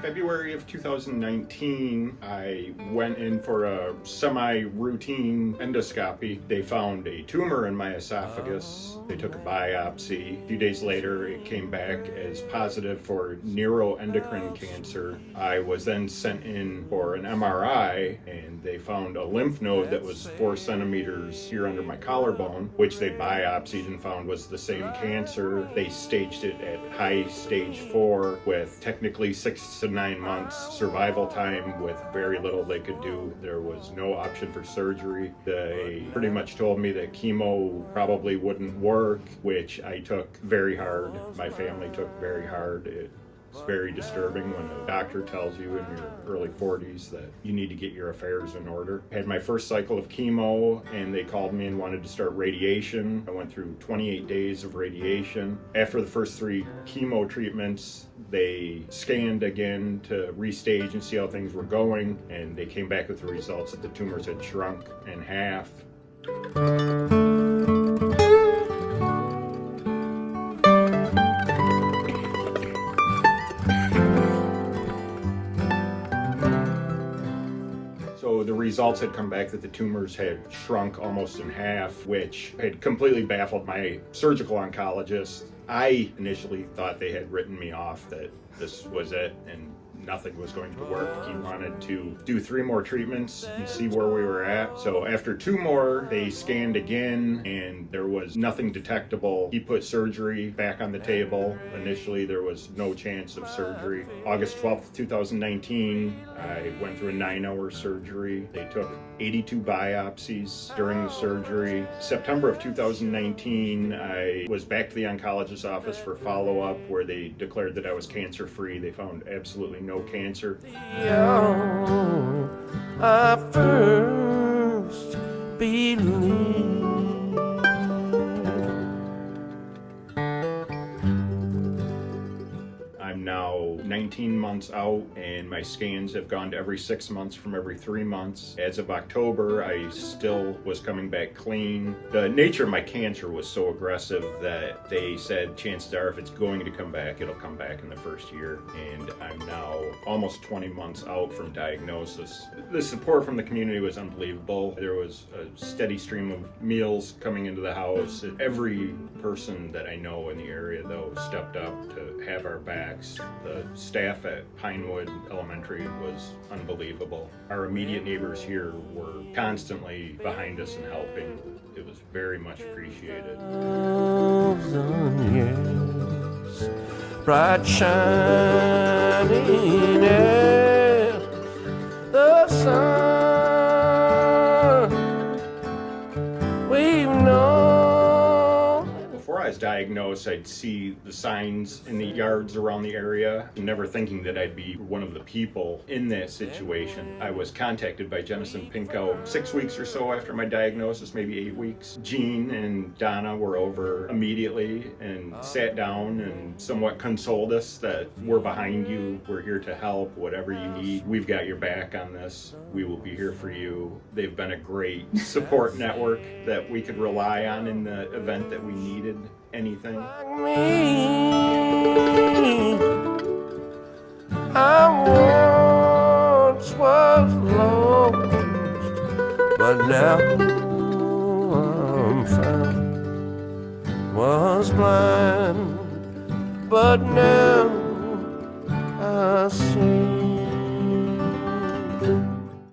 February of 2019, I went in for a semi-routine endoscopy. They found a tumor in my esophagus. They took a biopsy. A few days later, it came back as positive for neuroendocrine cancer. I was then sent in for an MRI, and they found a lymph node that was 4 centimeters here under my collarbone, which they biopsied and found was the same cancer. They staged it at high stage 4 with technically 6 to 9 months survival time with very little they could do. There was no option for surgery. They pretty much told me that chemo probably wouldn't work, which I took very hard. My family took very hard. It's very disturbing when a doctor tells you in your early 40s that you need to get your affairs in order. I had my first cycle of chemo, and they called me and wanted to start radiation. I went through 28 days of radiation. After the first 3 chemo treatments, they scanned again to restage and see how things were going, and they came back with the results that the tumors had shrunk in half. So the results had come back that the tumors had shrunk almost in half, which had completely baffled my surgical oncologist. I initially thought they had written me off, that this was it and nothing was going to work. He wanted to do 3 more treatments and see where we were at. So after 2 more, they scanned again and there was nothing detectable. He put surgery back on the table. Initially, there was no chance of surgery. August 12th, 2019, I went through a 9-hour surgery. They took 82 biopsies during the surgery. September of 2019, I was back to the oncologist's office for follow-up where they declared that I was cancer-free. They found absolutely no cancer. I first believed. I'm now 19 months out, and my scans have gone to every 6 months from every 3 months. As of October, I still was coming back clean. The nature of my cancer was so aggressive that they said chances are if it's going to come back, it'll come back in the first year. And I'm now almost 20 months out from diagnosis. The support from the community was unbelievable. There was a steady stream of meals coming into the house. Every person that I know in the area, though, stepped up to have our backs. The staff at Pinewood Elementary was unbelievable. Our immediate neighbors here were constantly behind us and helping. It was very much appreciated. Yes, bright shining as the sun. We've known. Before I was diagnosed, I'd see the signs in the yards around the area, never thinking that I'd be one of the people in that situation. I was contacted by Jenison 6 weeks or so after my diagnosis, maybe 8 weeks. Jean and Donna were over immediately and sat down and somewhat consoled us that we're behind you, we're here to help, whatever you need. We've got your back on this. We will be here for you. They've been a great support network that we could rely on in the event that we needed anything. Like me, I once was lost, but now I'm found. Was blind, but now I see.